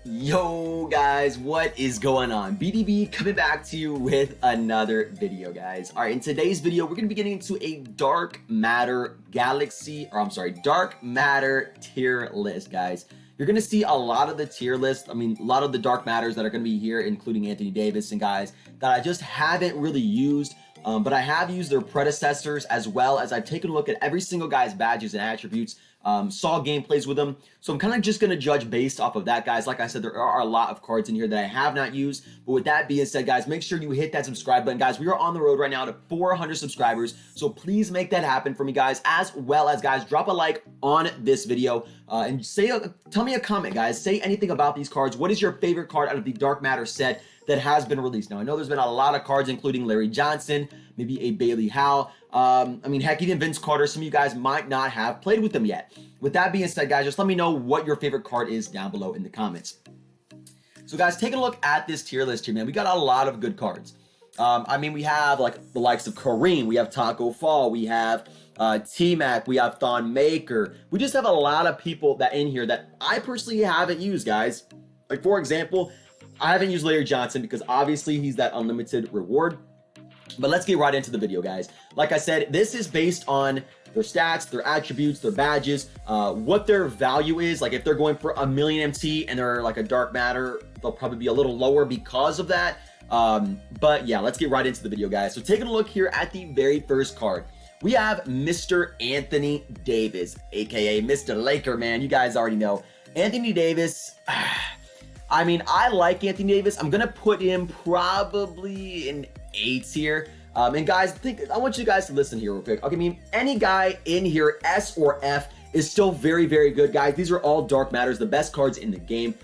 Yo guys, what is going on? BDB coming back to you with another video, guys. All right, in today's video, we're gonna be getting into a dark matter dark matter tier list, guys. You're gonna see a lot of the tier list. A lot of the dark matters that are gonna be here, including Anthony Davis and guys that I just haven't really used. But I have used their predecessors, as well as I've taken a look at every single guy's badges and attributes, saw gameplays with them. So I'm kind of just going to judge based off of that, guys. Like I said, there are a lot of cards in here that I have not used. But with that being said, guys, make sure you hit that subscribe button. Guys, we are on the road right now to 400 subscribers. So please make that happen for me, guys. As well as, guys, drop a like on this video and tell me a comment, guys. Say anything about these cards. What is your favorite card out of the Dark Matter set that has been released? Now, I know there's been a lot of cards, including Larry Johnson, maybe a Bailey Howe. Heck, even Vince Carter. Some of you guys might not have played with them yet. With that being said, guys, just let me know what your favorite card is down below in the comments. So, guys, taking a look at this tier list here, man, we got a lot of good cards. We have like the likes of Kareem, we have Taco Fall, we have T-Mac, we have Thon Maker. We just have a lot of people that in here that I personally haven't used, guys. Like, for example, I haven't used Larry Johnson because obviously he's that unlimited reward. But let's get right into the video, guys. Like I said, this is based on their stats, their attributes, their badges, what their value is. Like if they're going for 1,000,000 MT and they're like a dark matter, they'll probably be a little lower because of that. But yeah, let's get right into the video, guys. So taking a look here at the very first card, we have Mr. Anthony Davis, aka Mr. Laker, man. You guys already know. Anthony Davis, I like Anthony Davis. I'm gonna put him probably in A tier. And guys, I want you guys to listen here real quick. Okay, any guy in here, S or F, is still very, very good, guys. These are all dark matters, the best cards in the game.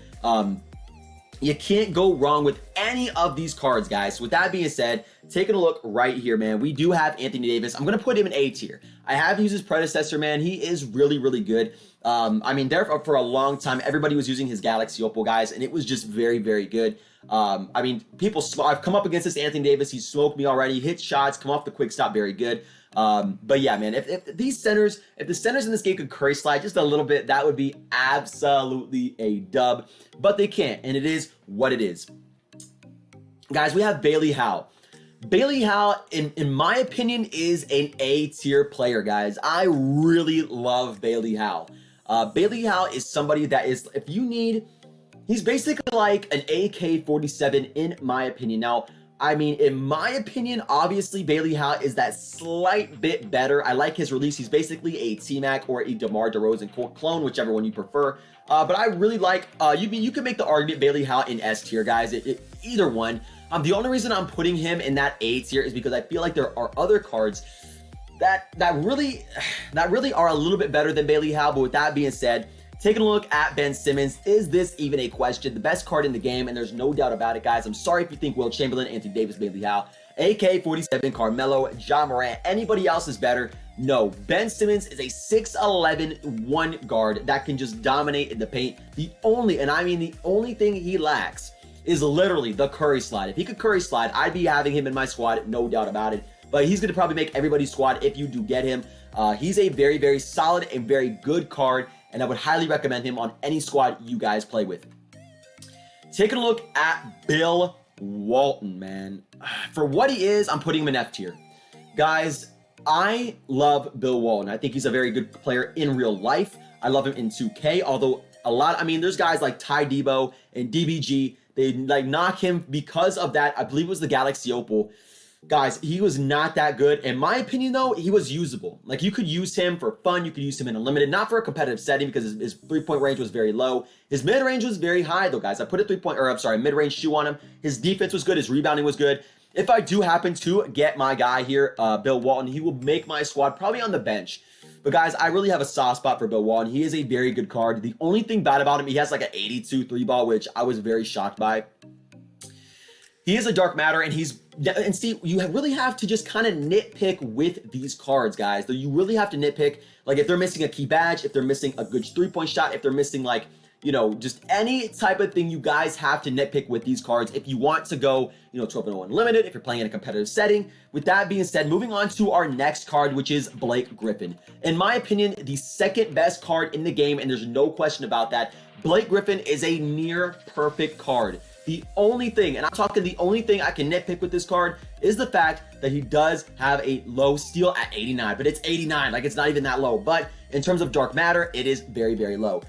You can't go wrong with any of these cards, guys. With that being said, taking a look right here, man, we do have Anthony Davis. I'm gonna put him in A tier. I have used his predecessor, man. He is really, really good. There for a long time, everybody was using his Galaxy Opal, guys, and it was just very, very good. I've come up against this Anthony Davis. He's smoked me already. Hit shots, come off the quick stop, very good. But yeah, man, if the centers in this game could curry slide just a little bit, that would be absolutely a dub. But they can't, and it is what it is. Guys, we have Bailey Howe. Bailey Howe, in my opinion, is an A tier player, guys. I really love Bailey Howe. Bailey Howe is somebody that is, he's basically like an AK-47 in my opinion. Now, in my opinion, obviously Bailey Howe is that slight bit better. I like his release. He's basically a T-Mac or a DeMar DeRozan clone, whichever one you prefer. But I really like, you can make the argument Bailey Howe in S tier, guys. Either one. The only reason I'm putting him in that A tier is because I feel like there are other cards that really are a little bit better than Bailey Howe. But with that being said, taking a look at Ben Simmons, is this even a question? The best card in the game, and there's no doubt about it, guys. I'm sorry if you think Will Chamberlain, Anthony Davis, Bailey Howe, AK-47, Carmelo, Ja Morant, anybody else is better. No, Ben Simmons is a 6'11" one guard that can just dominate in the paint. The only thing he lacks is literally the curry slide. If he could curry slide, I'd be having him in my squad, no doubt about it. But he's going to probably make everybody's squad if you do get him. He's a very, very solid and very good card, and I would highly recommend him on any squad you guys play with. Taking a look at Bill Walton, man. For what he is, I'm putting him in F tier. Guys, I love Bill Walton. I think he's a very good player in real life. I love him in 2K, although there's guys like Ty Debo and DBG. They knock him because of that. I believe it was the Galaxy Opal. Guys, he was not that good. In my opinion, though, he was usable. Like, you could use him for fun. You could use him in Unlimited, not for a competitive setting because his three-point range was very low. His mid-range was very high, though, guys. I put a mid-range shoe on him. His defense was good. His rebounding was good. If I do happen to get my guy here, Bill Walton, he will make my squad probably on the bench. But guys, I really have a soft spot for Bill Walton. He is a very good card. The only thing bad about him, he has like an 82 3-ball, which I was very shocked by. He is a dark matter, and see, you really have to just kind of nitpick with these cards, guys. You really have to nitpick, like if they're missing a key badge, if they're missing a good 3-point shot, if they're missing like, you know, just any type of thing you guys have to nitpick with these cards if you want to go, you know, 12-0 unlimited, if you're playing in a competitive setting. With that being said, moving on to our next card, which is Blake Griffin. In my opinion, the second best card in the game, and there's no question about that. Blake Griffin is a near perfect card. The only thing, and I'm talking the only thing I can nitpick with this card, is the fact that he does have a low steal at 89, but it's 89, like it's not even that low. But in terms of dark matter, it is very, very low.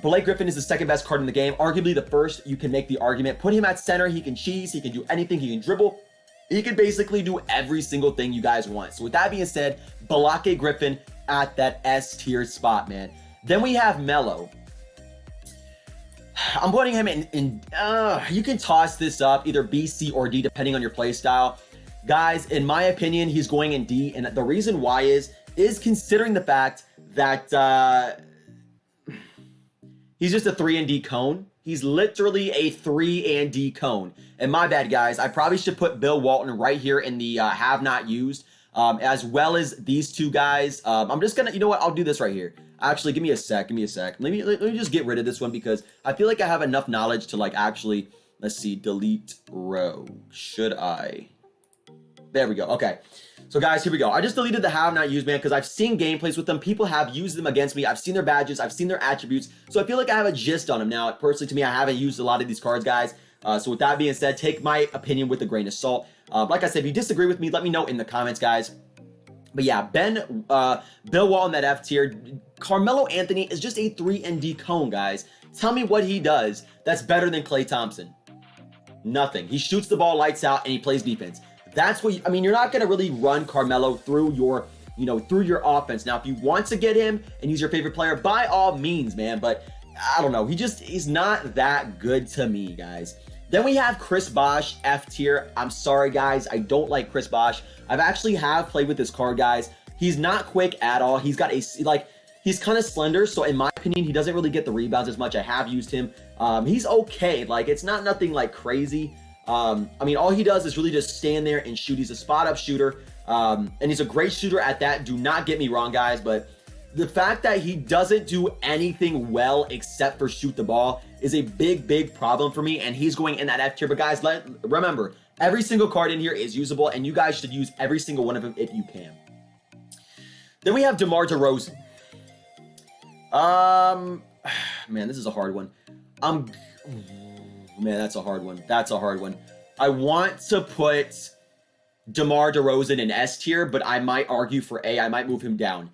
Blake Griffin is the second best card in the game, arguably the first. You can make the argument. Put him at center, he can cheese, he can do anything, he can dribble. He can basically do every single thing you guys want. So with that being said, Blake Griffin at that S tier spot, man. Then we have Melo. I'm putting him in you can toss this up either B, C, or D depending on your play style. Guys, in my opinion, he's going in D, and the reason why is considering the fact that he's just a 3 and D cone. He's literally a 3 and D cone. And my bad, guys. I probably should put Bill Walton right here in the have not used, as well as these two guys. I'm just gonna, you know what? I'll do this right here. Actually, give me a sec. Give me a sec. Let me just get rid of this one because I feel like I have enough knowledge to like actually, let's see, delete row. Should I? There we go. Okay. So guys, here we go. I just deleted the have not used, man, because I've seen gameplays with them. People have used them against me. I've seen their badges. I've seen their attributes. So I feel like I have a gist on them now. Personally, to me, I haven't used a lot of these cards, guys. So with that being said, take my opinion with a grain of salt. Like I said, if you disagree with me, let me know in the comments, guys. But yeah, Bill Walton, that F tier. Carmelo Anthony is just a 3 and D cone, guys. Tell me what he does that's better than Klay Thompson. Nothing. He shoots the ball lights out and he plays defense. That's what I mean, you're not going to really run Carmelo through your, you know, through your offense. Now, if you want to get him and he's your favorite player, by all means, man. But I don't know. He's not that good to me, guys. Then we have Chris Bosh, F tier. I'm sorry, guys. I don't like Chris Bosh. I've actually played with this card, guys. He's not quick at all. He's got he's kind of slender. So in my opinion, he doesn't really get the rebounds as much. I have used him. He's okay. Like, it's not nothing like crazy. I mean, all he does is really just stand there and shoot. He's a spot-up shooter, and he's a great shooter at that. Do not get me wrong, guys, but the fact that he doesn't do anything well except for shoot the ball is a big, big problem for me, and he's going in that F tier. But guys, remember, every single card in here is usable, and you guys should use every single one of them if you can. Then we have DeMar DeRozan. Man, this is a hard one. Man, that's a hard one. That's a hard one. I want to put DeMar DeRozan in S tier, but I might argue for A. I might move him down.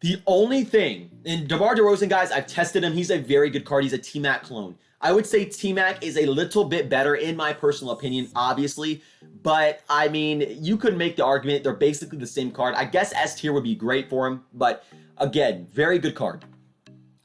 The only thing, and DeMar DeRozan, guys, I've tested him. He's a very good card. He's a T-Mac clone. I would say T-Mac is a little bit better in my personal opinion, obviously. But, I mean, you could make the argument they're basically the same card. I guess S tier would be great for him. But, again, very good card.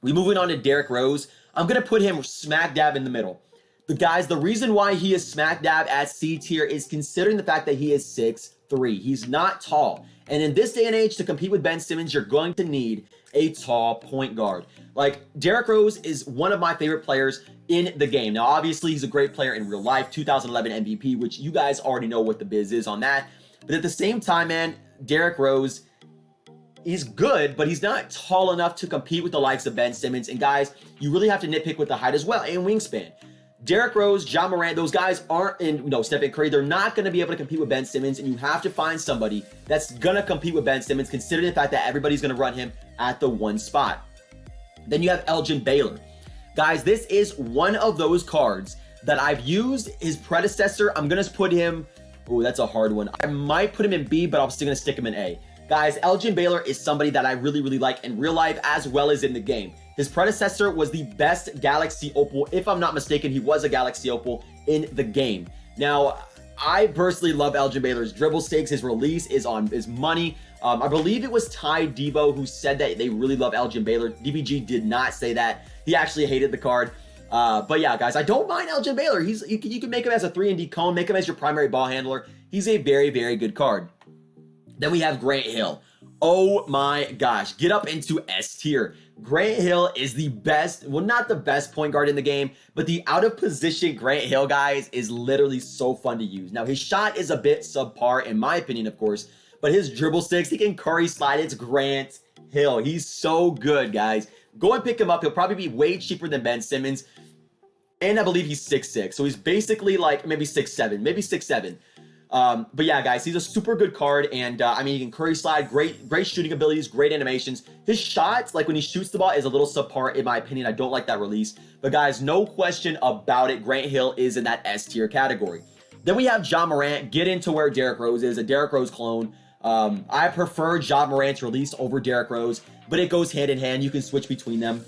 We're moving on to Derrick Rose. I'm going to put him smack dab in the middle. The reason why he is smack dab at C tier is considering the fact that he is 6'3". He's not tall. And in this day and age, to compete with Ben Simmons, you're going to need a tall point guard. Like, Derrick Rose is one of my favorite players in the game. Now, obviously, he's a great player in real life, 2011 MVP, which you guys already know what the biz is on that. But at the same time, man, Derrick Rose, he's good, but he's not tall enough to compete with the likes of Ben Simmons. And guys, you really have to nitpick with the height as well and wingspan. Derrick Rose, Ja Morant, those guys aren't in, Stephen Curry. They're not going to be able to compete with Ben Simmons, and you have to find somebody that's going to compete with Ben Simmons, considering the fact that everybody's going to run him at the one spot. Then you have Elgin Baylor. Guys, this is one of those cards that I've used. His predecessor, I'm going to put him, oh, that's a hard one. I might put him in B, but I'm still going to stick him in A. Guys, Elgin Baylor is somebody that I really, really like in real life as well as in the game. His predecessor was the best Galaxy Opal. If I'm not mistaken, he was a Galaxy Opal in the game. Now, I personally love Elgin Baylor's dribble stakes. His release is money. I believe it was Ty Devo who said that they really love Elgin Baylor. DBG did not say that. He actually hated the card. But yeah, guys, I don't mind Elgin Baylor. You can make him as a 3 and D cone, make him as your primary ball handler. He's a very, very good card. Then we have Grant Hill. Oh my gosh, get up into S tier. Grant Hill is the best, well, not the best point guard in the game, but the out of position Grant Hill, guys, is literally so fun to use. Now, his shot is a bit subpar, in my opinion, of course, but his dribble sticks, he can curry slide. It's Grant Hill. He's so good, guys. Go and pick him up. He'll probably be way cheaper than Ben Simmons. And I believe he's 6'6". So he's basically like maybe 6'7", maybe 6'7". But yeah, guys, he's a super good card. And I mean, he can curry slide, great shooting abilities, great animations. His shots, like when he shoots the ball, is a little subpar in my opinion. I don't like that release. But guys, no question about it, Grant Hill is in that S tier category. Then we have Ja Morant, get into where Derrick Rose is, a Derrick Rose clone. I prefer Ja Morant's release over Derrick Rose, but it goes hand in hand. You can switch between them.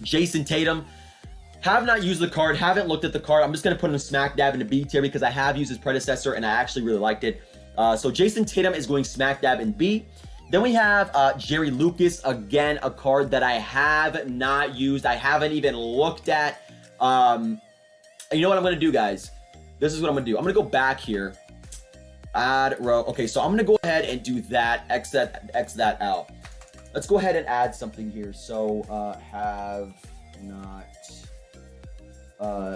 Jason Tatum, have not used the card, haven't looked at the card. I'm just going to put him smack dab into B tier because I have used his predecessor and I actually really liked it. So Jason Tatum is going smack dab in B. Then we have Jerry Lucas, again, a card that I have not used. I haven't even looked at. You know what I'm going to do, guys? This is what I'm going to do. I'm going to go back here. Add row. Okay, so I'm going to go ahead and do that. X that out. Let's go ahead and add something here. So have not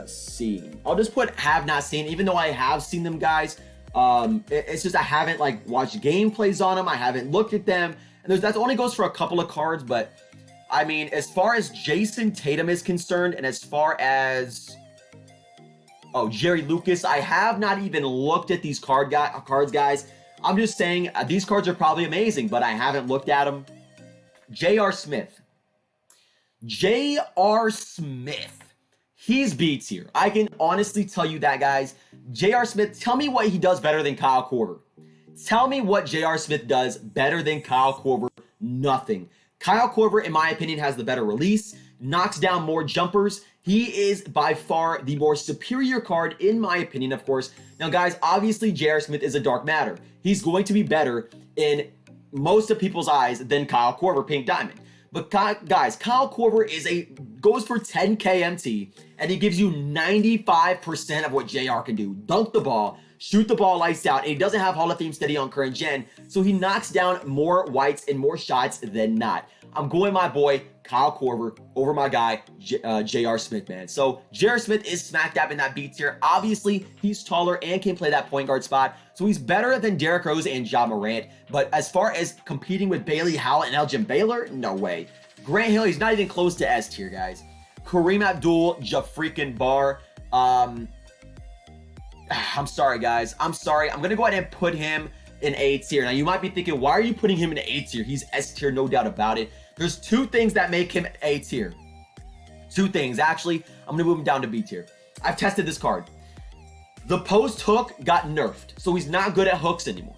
seen. I'll just put have not seen, even though I have seen them, guys. It's just I haven't like watched gameplays on them. I haven't looked at them, and that only goes for a couple of cards. But I mean, as far as Jason Tatum is concerned, and as far as Jerry Lucas, I have not even looked at these cards, guys. I'm just saying these cards are probably amazing, but I haven't looked at them. J.R. Smith. J.R. Smith. He's B tier. I can honestly tell you that, guys. J.R. Smith, tell me what he does better than Kyle Korver. Tell me what J.R. Smith does better than Kyle Korver. Nothing. Kyle Korver, in my opinion, has the better release, knocks down more jumpers. He is by far the more superior card, in my opinion, of course. Now, guys, obviously, J.R. Smith is a dark matter. He's going to be better in most of people's eyes than Kyle Korver, Pink Diamond. But guys, Kyle Korver goes for 10 KMT, and he gives you 95% of what JR can do. Dunk the ball, shoot the ball lights out, and he doesn't have Hall of Fame steady on current gen, so he knocks down more whites and more shots than not. I'm going my boy Kyle Korver over my guy J.R. Smith, man. So J.R. Smith is smack dab in that B tier. Obviously, he's taller and can play that point guard spot, so he's better than Derrick Rose and Ja Morant. But as far as competing with Bailey Howell and Elgin Baylor, no way. Grant Hill, he's not even close to S tier, guys. Kareem Abdul-Jabbar. I'm sorry, guys. I'm sorry. I'm gonna go ahead and put him in A tier. Now, you might be thinking, why are you putting him in A tier? He's S tier, no doubt about it. There's two things that make him A tier. Two things. Actually, I'm going to move him down to B tier. I've tested this card. The post hook got nerfed, so he's not good at hooks anymore.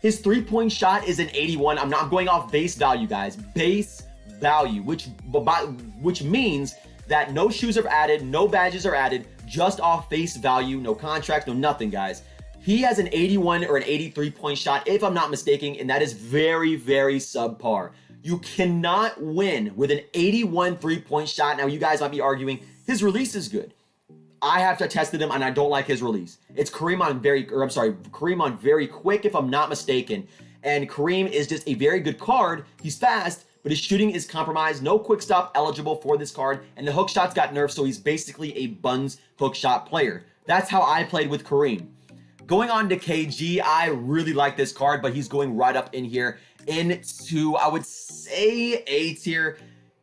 His three-point shot is an 81. I'm going off base value, guys. Base value, which means that no shoes are added, no badges are added, just off face value, no contract, no nothing, guys. He has an 81 or an 83-point shot, if I'm not mistaken, and that is very, very subpar. You cannot win with an 81 three-point shot. Now, you guys might be arguing, his release is good. I have to tested him, and I don't like his release. It's Kareem on very quick, if I'm not mistaken. And Kareem is just a very good card. He's fast, but his shooting is compromised. No quick stop eligible for this card, and the hook shots got nerfed, so he's basically a buns hook shot player. That's how I played with Kareem. Going on to KG, I really like this card, but he's going right up in here into, I would say, A tier.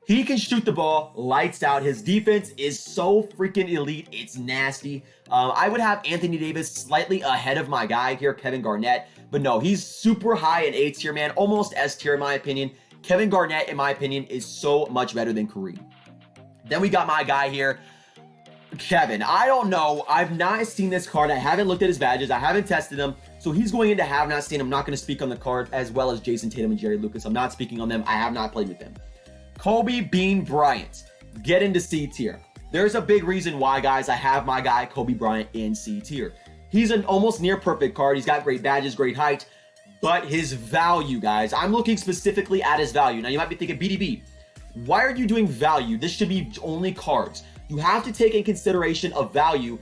He can shoot the ball, lights out. His defense is so freaking elite. It's nasty. I would have Anthony Davis slightly ahead of my guy here, Kevin Garnett. But no, he's super high in A tier, man. Almost S tier, in my opinion. Kevin Garnett, in my opinion, is so much better than Kareem. Then we got my guy here, Kevin. I don't know. I've not seen this card. I haven't looked at his badges. I haven't tested them. So he's going into have not seen. I'm not going to speak on the card, as well as Jason Tatum and Jerry Lucas. I'm not speaking on them. I have not played with them. Kobe Bean Bryant. Get into C tier. There's a big reason why, guys, I have my guy Kobe Bryant in C tier. He's an almost near perfect card. He's got great badges, great height. But his value, guys, I'm looking specifically at his value. Now, you might be thinking, BDB, why are you doing value? This should be only cards. You have to take in consideration of value.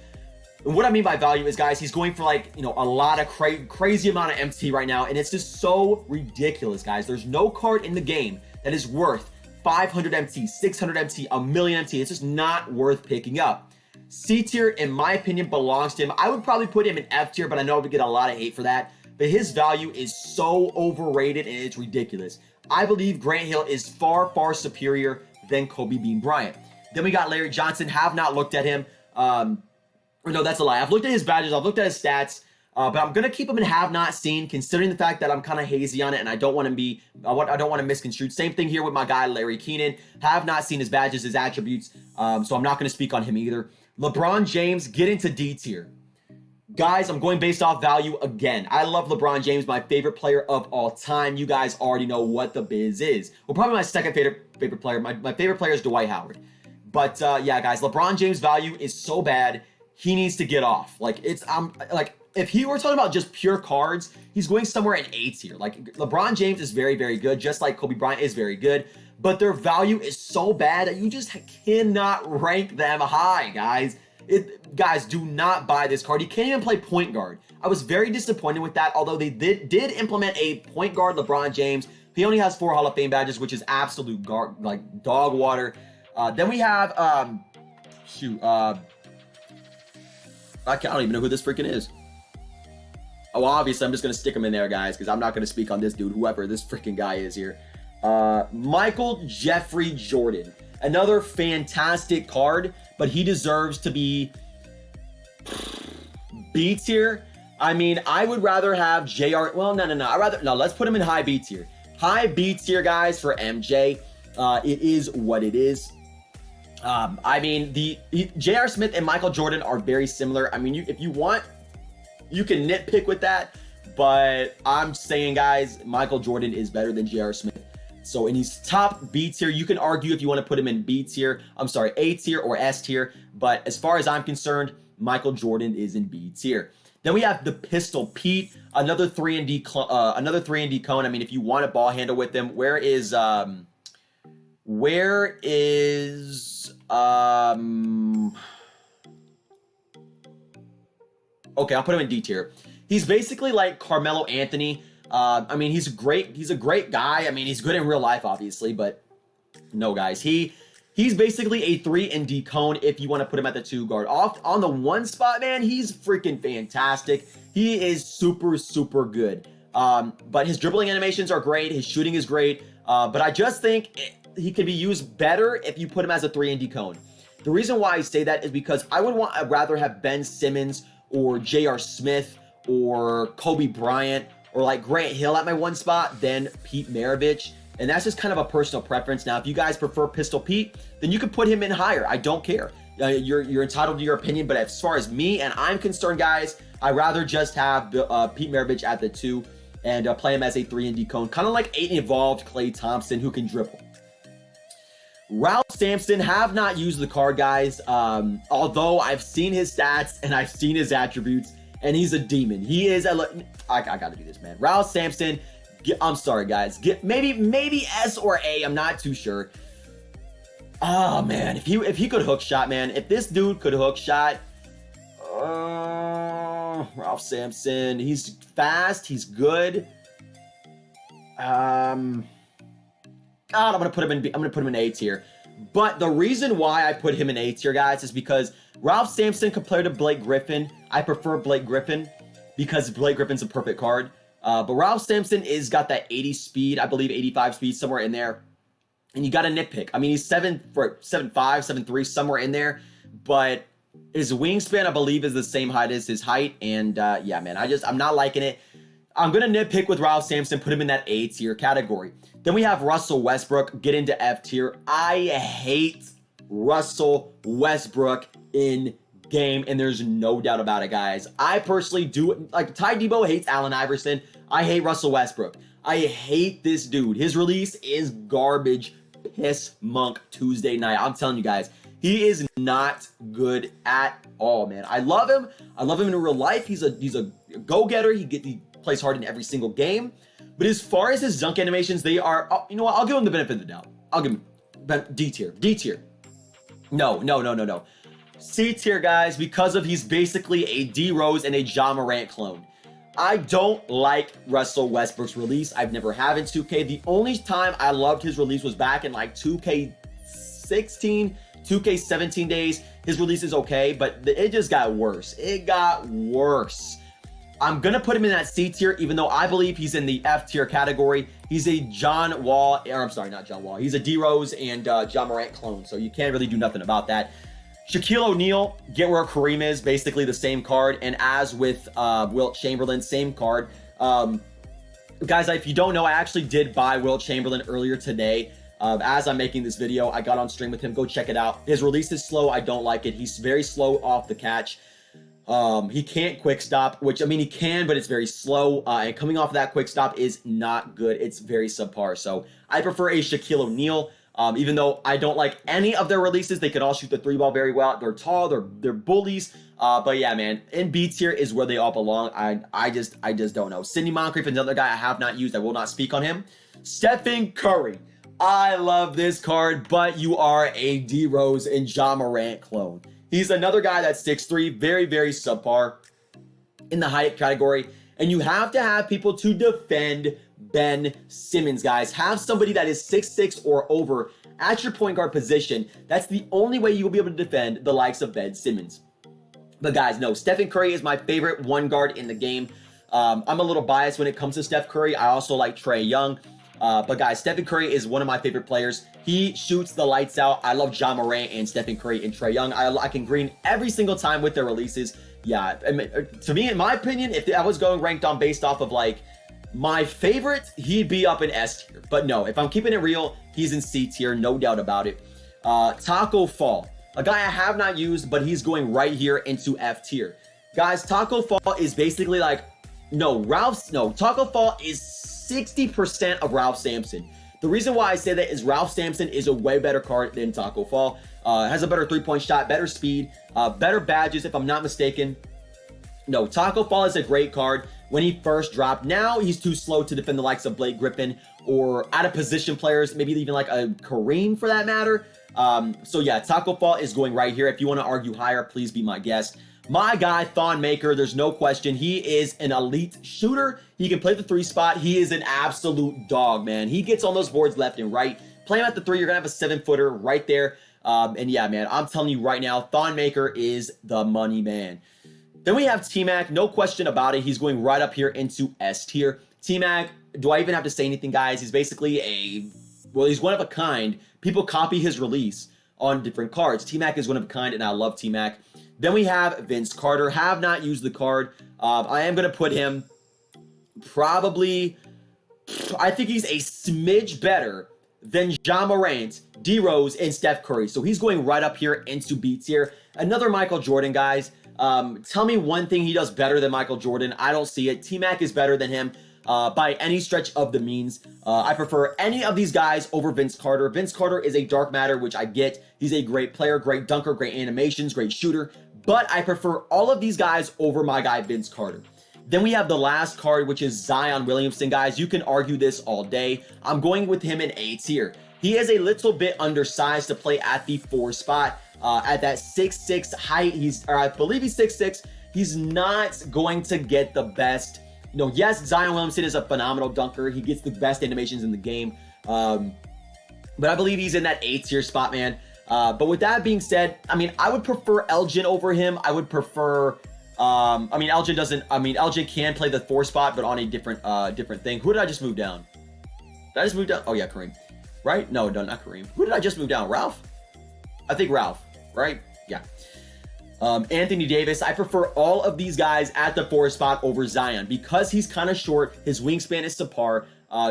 And what I mean by value is, guys, he's going for like, a lot of crazy amount of MT right now. And it's just so ridiculous, guys. There's no card in the game that is worth 500 MT, 600 MT, a million MT. It's just not worth picking up. C tier, in my opinion, belongs to him. I would probably put him in F tier, but I know I would get a lot of hate for that. But his value is so overrated and it's ridiculous. I believe Grant Hill is far, far superior than Kobe Bean Bryant. Then we got Larry Johnson. Have not looked at him. Or no, that's a lie. I've looked at his badges. I've looked at his stats. But I'm gonna keep him in have not seen, considering the fact that I'm kind of hazy on it, and I don't want to be, I don't want to misconstrue. Same thing here with my guy Larry Keenan. Have not seen his badges, his attributes, so I'm not gonna speak on him either. LeBron James, get into D tier. Guys, I'm going based off value again. I love LeBron James, my favorite player of all time. You guys already know what the biz is. Well, probably my second favorite player. My favorite player is Dwight Howard. But yeah, guys, LeBron James' value is so bad. He needs to get off. Like if he were talking about just pure cards, he's going somewhere in A tier. Like LeBron James is very, very good, just like Kobe Bryant is very good. But their value is so bad that you just cannot rank them high, guys. Guys, do not buy this card. He can't even play point guard. I was very disappointed with that, although they did implement a point guard LeBron James. He only has 4 Hall of Fame badges, which is absolute dog water. Then we have, I don't even know who this freaking is. Oh, obviously, I'm just going to stick him in there, guys, because I'm not going to speak on this dude, whoever this freaking guy is here. Michael Jeffrey Jordan. Another fantastic card, but he deserves to be B tier. I mean, I would rather have JR. Well, no. Let's put him in high B tier. High B tier, guys, for MJ. It is what it is. I mean, J.R. Smith and Michael Jordan are very similar. I mean, if you want, you can nitpick with that, but I'm saying, guys, Michael Jordan is better than J.R. Smith. So, and he's top B tier. You can argue if you want to put him in B tier. I'm sorry, A tier or S tier. But as far as I'm concerned, Michael Jordan is in B tier. Then we have the Pistol Pete, another 3-and-D cone. I mean, if you want a ball handle with him, where is okay, I'll put him in D tier. He's basically like Carmelo Anthony. I mean, he's a great guy. I mean, he's good in real life, obviously, but no, guys, he's basically a 3-and-D cone if you want to put him at the 2 guard. Off on the 1 spot, man, he's freaking fantastic. He is super, super good. But his dribbling animations are great. His shooting is great. But I just think he could be used better if you put him as a 3-and-D cone. The reason why I say that is because I'd rather have Ben Simmons or J.R. Smith or Kobe Bryant or like Grant Hill at my 1 spot than Pete Maravich. And that's just kind of a personal preference. Now, if you guys prefer Pistol Pete, then you can put him in higher. I don't care. You're entitled to your opinion. But as far as me and I'm concerned, guys, I'd rather just have Pete Maravich at the 2 and play him as a 3-and-D cone. Kind of like an evolved Klay Thompson who can dribble. Ralph Sampson, have not used the card, guys. Although I've seen his stats and I've seen his attributes, and he's a demon. He is I gotta do this, man. Ralph Sampson, I'm sorry, guys. Maybe S or A. I'm not too sure. Oh man, if he could hook shot, man. If this dude could hook shot, Ralph Sampson. He's fast. He's good. God, I'm gonna put him in A tier. But the reason why I put him in A tier, guys, is because Ralph Sampson compared to Blake Griffin. I prefer Blake Griffin because Blake Griffin's a perfect card. But Ralph Sampson got that 80 speed, I believe 85 speed, somewhere in there. And you got to nitpick. I mean, he's 7'5", 7'3", somewhere in there. But his wingspan, I believe, is the same height as his height. And yeah, man, I'm not liking it. I'm going to nitpick with Ralph Sampson, put him in that A tier category. Then we have Russell Westbrook, get into F tier. I hate Russell Westbrook in game, and there's no doubt about it, guys. I personally do, like Ty Debo hates Allen Iverson. I hate Russell Westbrook. I hate this dude. His release is garbage, piss monk Tuesday night. I'm telling you guys, he is not good at all, man. I love him. I love him in real life. He's a go-getter. He plays hard in every single game. But as far as his dunk animations, they are, you know what? I'll give him the benefit of the doubt. I'll give him D tier. D tier. No. C tier, guys, because of he's basically a D Rose and a Ja Morant clone. I don't like Russell Westbrook's release. I've never had in 2K. The only time I loved his release was back in like 2K16, 2K17 days. His release is okay, but it just got worse. It got worse. I'm going to put him in that C tier, even though I believe he's in the F tier category. He's a John Wall, or I'm sorry, not John Wall. He's a D Rose and John Morant clone, so you can't really do nothing about that. Shaquille O'Neal, get where Kareem is, basically the same card. And as with Wilt Chamberlain, same card. Guys, if you don't know, I actually did buy Wilt Chamberlain earlier today. As I'm making this video, I got on stream with him. Go check it out. His release is slow. I don't like it. He's very slow off the catch. He can't quick stop, which, I mean, he can, but it's very slow. And coming off of that quick stop is not good. It's very subpar. So I prefer a Shaquille O'Neal. Even though I don't like any of their releases, they could all shoot the 3-ball very well. They're tall, they're bullies. But yeah, man, in B tier is where they all belong. I just don't know. Sidney Moncrief is another guy I have not used. I will not speak on him. Stephen Curry. I love this card, but you are a D Rose and John Morant clone. He's another guy that's 6'3", very, very subpar in the height category. And you have to have people to defend Ben Simmons, guys. Have somebody that is 6'6" or over at your point guard position. That's the only way you will be able to defend the likes of Ben Simmons. But guys, no, Stephen Curry is my favorite one guard in the game. I'm a little biased when it comes to Steph Curry. I also like Trae Young. But guys, Stephen Curry is one of my favorite players. He shoots the lights out. I love John Morant and Stephen Curry and Trae Young. I can green every single time with their releases. Yeah, I mean, to me, in my opinion, if I was going ranked on based off of like my favorite, he'd be up in S tier. But no, if I'm keeping it real, he's in C tier, no doubt about it. Taco Fall, a guy I have not used, but he's going right here into F tier. Guys, Taco Fall is basically like, Taco Fall is 60% of Ralph Sampson. The reason why I say that is Ralph Sampson is a way better card than Taco Fall. Has a better three-point shot, better speed, better badges, if I'm not mistaken. No, Taco Fall is a great card when he first dropped. Now he's too slow to defend the likes of Blake Griffin or out of position players, maybe even like a Kareem for that matter. So yeah, Taco Fall is going right here. If you want to argue higher, please be my guest. My guy, Thon Maker, there's no question. He is an elite shooter. He can play the 3 spot. He is an absolute dog, man. He gets on those boards left and right. Play him at the 3, you're going to have a 7-footer right there. And yeah, man, I'm telling you right now, Thon Maker is the money man. Then we have T-Mac, no question about it. He's going right up here into S tier. T-Mac, do I even have to say anything, guys? He's basically he's one of a kind. People copy his release on different cards. T-Mac is one of a kind, and I love T-Mac. Then we have Vince Carter. Have not used the card. I am going to put him probably, I think he's a smidge better than John Morant, D Rose, and Steph Curry. So he's going right up here into B tier. Another Michael Jordan, guys. Tell me one thing he does better than Michael Jordan. I don't see it. T-Mac is better than him by any stretch of the means. I prefer any of these guys over Vince Carter. Vince Carter is a dark matter, which I get. He's a great player, great dunker, great animations, great shooter. But I prefer all of these guys over my guy, Vince Carter. Then we have the last card, which is Zion Williamson, guys. You can argue this all day. I'm going with him in A tier. He is a little bit undersized to play at the 4 spot. At that 6'6" height, I believe he's 6'6". He's not going to get the best. You know, yes, Zion Williamson is a phenomenal dunker. He gets the best animations in the game. But I believe he's in that A tier spot, man. But with that being said, I mean, I would prefer Elgin over him. I would prefer, Elgin can play the 4 spot, but on a different thing. Who did I just move down? Did I just move down? Oh yeah, Kareem. Right? No, not Kareem. Who did I just move down? Ralph? I think Ralph, right? Yeah. Anthony Davis. I prefer all of these guys at the 4 spot over Zion because he's kind of short. His wingspan is subpar.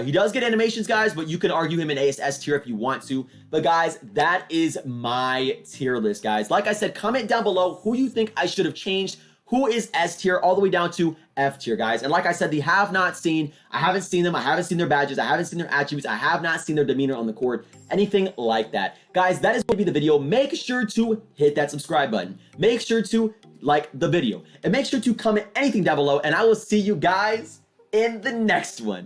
He does get animations, guys, but you can argue him in S tier if you want to. But guys, that is my tier list, guys. Like I said, comment down below who you think I should have changed. Who is S tier all the way down to F tier, guys. And like I said, I haven't seen them. I haven't seen their badges. I haven't seen their attributes. I have not seen their demeanor on the court. Anything like that. Guys, that is going to be the video. Make sure to hit that subscribe button. Make sure to like the video. And make sure to comment anything down below. And I will see you guys in the next one.